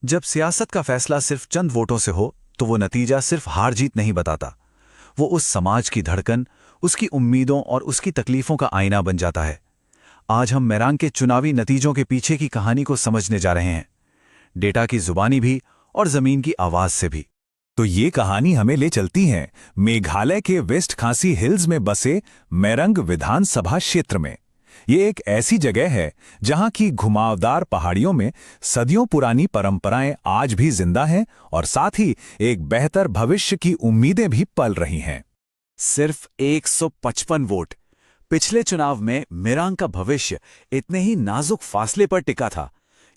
जब सियासत का फैसला सिर्फ चंद वोटों से हो तो वो नतीजा सिर्फ हार जीत नहीं बताता। वो उस समाज की धड़कन, उसकी उम्मीदों और उसकी तकलीफों का आईना बन जाता है। आज हम मेरांग के चुनावी नतीजों के पीछे की कहानी को समझने जा रहे हैं, डेटा की जुबानी भी और जमीन की आवाज से भी। तो ये कहानी हमें ले चलती है मेघालय के वेस्ट खासी हिल्स में बसे मेरंग विधानसभा क्षेत्र में। ये एक ऐसी जगह है जहां की घुमावदार पहाड़ियों में सदियों पुरानी परंपराएं आज भी जिंदा हैं और साथ ही एक बेहतर भविष्य की उम्मीदें भी पल रही हैं। सिर्फ 155 वोट। पिछले चुनाव में मेरांग का भविष्य इतने ही नाजुक फासले पर टिका था।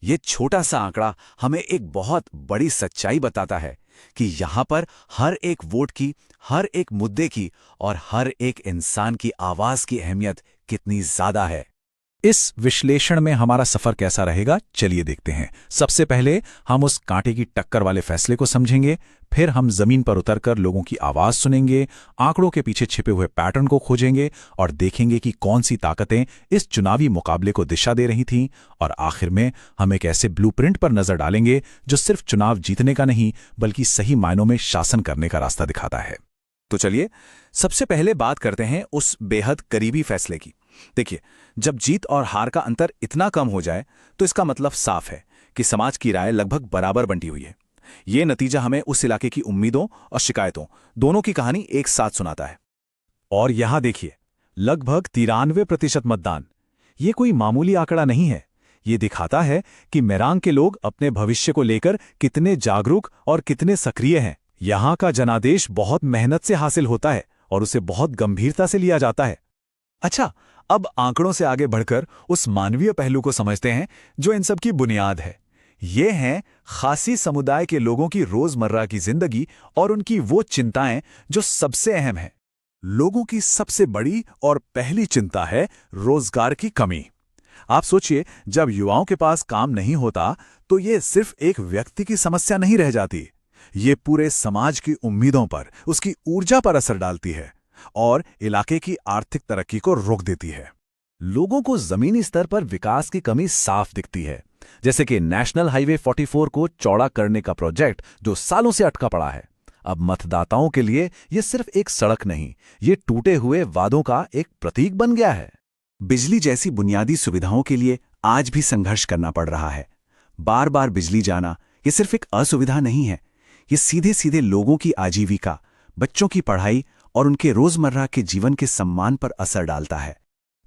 ये छोटा सा आंकड़ा हमें एक बहुत बड़ी सच्चाई बताता है कि यहां पर हर एक वोट की, हर एक मुद्दे की और हर एक इंसान की आवाज की अहमियत कितनी ज्यादा है। इस विश्लेषण में हमारा सफर कैसा रहेगा, चलिए देखते हैं। सबसे पहले हम उस कांटे की टक्कर वाले फैसले को समझेंगे, फिर हम जमीन पर उतरकर लोगों की आवाज सुनेंगे, आंकड़ों के पीछे छिपे हुए पैटर्न को खोजेंगे और देखेंगे कि कौन सी ताकतें इस चुनावी मुकाबले को दिशा दे रही थीं, और आखिर में हम एक ऐसे ब्लूप्रिंट पर नजर डालेंगे जो सिर्फ चुनाव जीतने का नहीं बल्कि सही मायनों में शासन करने का रास्ता दिखाता है। तो चलिए सबसे पहले बात करते हैं उस बेहद करीबी फैसले की। देखिए, जब जीत और हार का अंतर इतना कम हो जाए तो इसका मतलब साफ है कि समाज की राय लगभग बराबर बंटी हुई है। ये नतीजा हमें उस इलाके की उम्मीदों और शिकायतों दोनों की कहानी एक साथ सुनाता है। और यहां देखिए, लगभग 93% मतदान। ये कोई मामूली आंकड़ा नहीं है। ये दिखाता है कि मेरांग के लोग अपने भविष्य को लेकर कितने जागरूक और कितने सक्रिय हैं। यहां का जनादेश बहुत मेहनत से हासिल होता है और उसे बहुत गंभीरता से लिया जाता है। अच्छा, अब आंकड़ों से आगे बढ़कर उस मानवीय पहलू को समझते हैं जो इन सब की बुनियाद है। ये हैं खासी समुदाय के लोगों की रोजमर्रा की जिंदगी और उनकी वो चिंताएं जो सबसे अहम है। लोगों की सबसे बड़ी और पहली चिंता है रोजगार की कमी। आप सोचिए, जब युवाओं के पास काम नहीं होता तो ये सिर्फ एक व्यक्ति की समस्या नहीं रह जाती, ये पूरे समाज की उम्मीदों पर, उसकी ऊर्जा पर असर डालती है और इलाके की आर्थिक तरक्की को रोक देती है। लोगों को जमीनी स्तर पर विकास की कमी साफ दिखती है, जैसे कि नेशनल हाईवे 44 को चौड़ा करने का प्रोजेक्ट जो सालों से अटका पड़ा है। अब मतदाताओं के लिए यह सिर्फ एक सड़क नहीं, ये टूटे हुए वादों का एक प्रतीक बन गया है। बिजली जैसी बुनियादी सुविधाओं के लिए आज भी संघर्ष करना पड़ रहा है। बार बार बिजली जाना ये सिर्फ एक असुविधा नहीं है, ये सीधे सीधे लोगों की आजीविका, बच्चों की पढ़ाई और उनके रोजमर्रा के जीवन के सम्मान पर असर डालता है।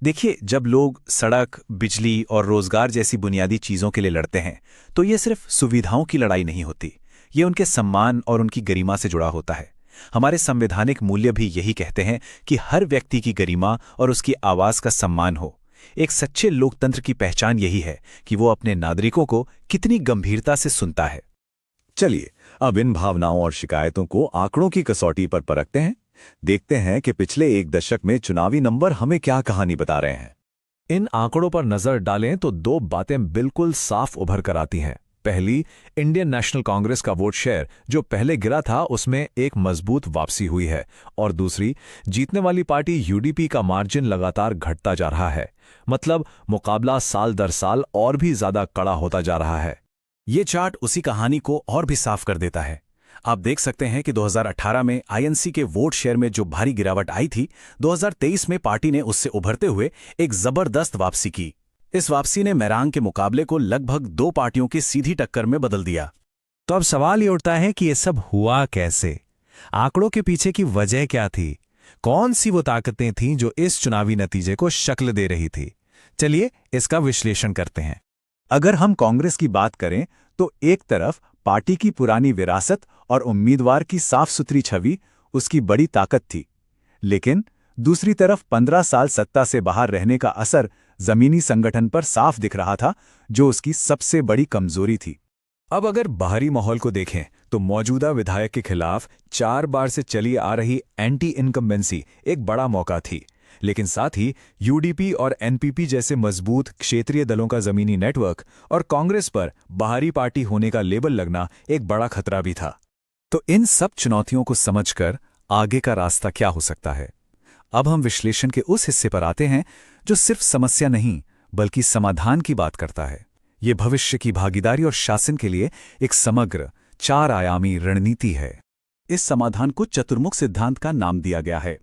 देखिए, जब लोग सड़क, बिजली और रोजगार जैसी बुनियादी चीजों के लिए लड़ते हैं तो ये सिर्फ सुविधाओं की लड़ाई नहीं होती, ये उनके सम्मान और उनकी गरिमा से जुड़ा होता है। हमारे संवैधानिक मूल्य भी यही कहते हैं कि हर व्यक्ति की गरिमा और उसकी आवाज का सम्मान हो। एक सच्चे लोकतंत्र की पहचान यही है कि वो अपने नागरिकों को कितनी गंभीरता से सुनता है। चलिए, अब इन भावनाओं और शिकायतों को आंकड़ों की कसौटी पर परखते हैं। देखते हैं कि पिछले एक दशक में चुनावी नंबर हमें क्या कहानी बता रहे हैं। इन आंकड़ों पर नजर डालें तो दो बातें बिल्कुल साफ उभर कर आती हैं। पहली, इंडियन नेशनल कांग्रेस का वोट शेयर जो पहले गिरा था उसमें एक मजबूत वापसी हुई है, और दूसरी, जीतने वाली पार्टी यूडीपी का मार्जिन लगातार घटता जा रहा है। मतलब मुकाबला साल दर साल और भी ज्यादा कड़ा होता जा रहा है। ये चार्ट उसी कहानी को और भी साफ कर देता है। आप देख सकते हैं कि 2018 में आईएनसी के वोट शेयर में जो भारी गिरावट आई थी, 2023 में पार्टी ने उससे उभरते हुए एक जबरदस्त वापसी की। इस वापसी ने मेरांग के मुकाबले को लगभग दो पार्टियों की सीधी टक्कर में बदल दिया। तो अब सवाल ये उठता है कि ये सब हुआ कैसे? आंकड़ों के पीछे की वजह क्या थी? कौन सी वो ताकतें थीं जो इस चुनावी नतीजे को शक्ल दे रही थी? चलिए इसका विश्लेषण करते हैं। अगर हम कांग्रेस की बात करें तो एक तरफ पार्टी की पुरानी विरासत और उम्मीदवार की साफ सुथरी छवि उसकी बड़ी ताकत थी, लेकिन दूसरी तरफ 15 साल सत्ता से बाहर रहने का असर जमीनी संगठन पर साफ दिख रहा था, जो उसकी सबसे बड़ी कमजोरी थी। अब अगर बाहरी माहौल को देखें तो मौजूदा विधायक के खिलाफ 4 बार से चली आ रही एंटी इनकम्बेंसी एक बड़ा मौका थी, लेकिन साथ ही यूडीपी और एनपीपी जैसे मजबूत क्षेत्रीय दलों का जमीनी नेटवर्क और कांग्रेस पर बाहरी पार्टी होने का लेबल लगना एक बड़ा खतरा भी था। तो इन सब चुनौतियों को समझकर आगे का रास्ता क्या हो सकता है? अब हम विश्लेषण के उस हिस्से पर आते हैं जो सिर्फ समस्या नहीं बल्कि समाधान की बात करता है। ये भविष्य की भागीदारी और शासन के लिए एक समग्र 4 आयामी रणनीति है। इस समाधान को चतुर्मुख सिद्धांत का नाम दिया गया है।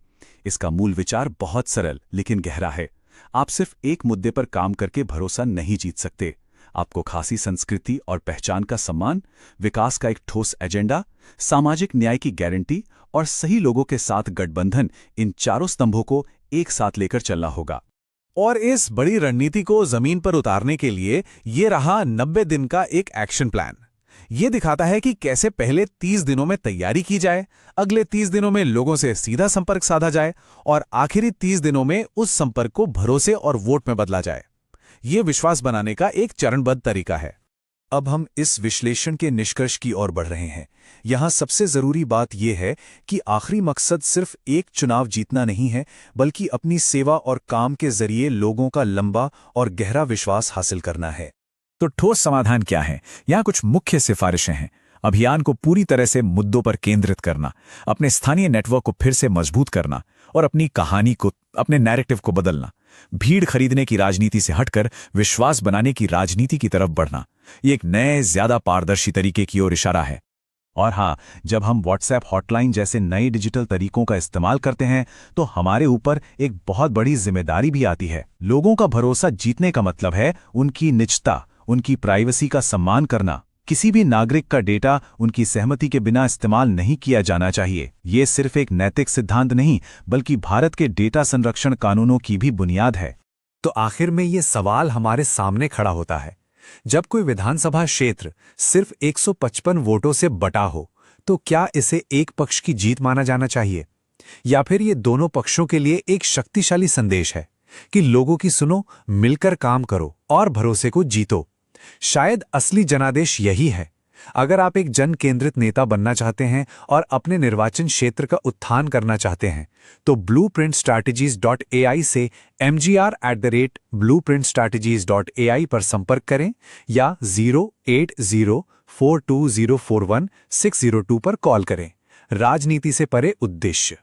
इसका मूल विचार बहुत सरल लेकिन गहरा है। आप सिर्फ एक मुद्दे पर काम करके भरोसा नहीं जीत सकते। आपको खासी संस्कृति और पहचान का सम्मान, विकास का एक ठोस एजेंडा, सामाजिक न्याय की गारंटी और सही लोगों के साथ गठबंधन, इन चारों स्तंभों को एक साथ लेकर चलना होगा। और इस बड़ी रणनीति को जमीन पर उतारने के लिए ये रहा 90 दिन का एक एक्शन प्लान। ये दिखाता है कि कैसे पहले 30 दिनों में तैयारी की जाए, अगले 30 दिनों में लोगों से सीधा संपर्क साधा जाए और आखिरी 30 दिनों में उस संपर्क को भरोसे और वोट में बदला जाए। ये विश्वास बनाने का एक चरणबद्ध तरीका है। अब हम इस विश्लेषण के निष्कर्ष की ओर बढ़ रहे हैं। यहां सबसे जरूरी बात यह है कि आखिरी मकसद सिर्फ एक चुनाव जीतना नहीं है, बल्कि अपनी सेवा और काम के जरिए लोगों का लंबा और गहरा विश्वास हासिल करना है। तो ठोस समाधान क्या है? यहाँ कुछ मुख्य सिफारिशें हैं। अभियान को पूरी तरह से मुद्दों पर केंद्रित करना, अपने स्थानीय नेटवर्क को फिर से मजबूत करना और अपनी कहानी को, अपने नैरेटिव को बदलना। भीड़ खरीदने की राजनीति से हटकर विश्वास बनाने की राजनीति की तरफ बढ़ना। ये एक नए, ज्यादा पारदर्शी तरीके की ओर इशारा है। और हाँ, जब हम व्हाट्सएप हॉटलाइन जैसे नए डिजिटल तरीकों का इस्तेमाल करते हैं तो हमारे ऊपर एक बहुत बड़ी जिम्मेदारी भी आती है। लोगों का भरोसा जीतने का मतलब है उनकी निजता, उनकी प्राइवेसी का सम्मान करना। किसी भी नागरिक का डेटा उनकी सहमति के बिना इस्तेमाल नहीं किया जाना चाहिए। ये सिर्फ एक नैतिक सिद्धांत नहीं, बल्कि भारत के डेटा संरक्षण कानूनों की भी बुनियाद है। तो आखिर में ये सवाल हमारे सामने खड़ा होता है, जब कोई विधानसभा क्षेत्र सिर्फ 155 वोटों से बटा हो, तो क्या इसे एक पक्ष की जीत माना जाना चाहिए, या फिर ये दोनों पक्षों के लिए एक शक्तिशाली संदेश है कि लोगों की सुनो, मिलकर काम करो और भरोसे को जीतो? शायद असली जनादेश यही है। अगर आप एक जन केंद्रित नेता बनना चाहते हैं और अपने निर्वाचन क्षेत्र का उत्थान करना चाहते हैं, तो blueprintstrategies.ai से mgr@blueprintstrategies.ai पर संपर्क करें या 08042041602 पर कॉल करें। राजनीति से परे उद्देश्य।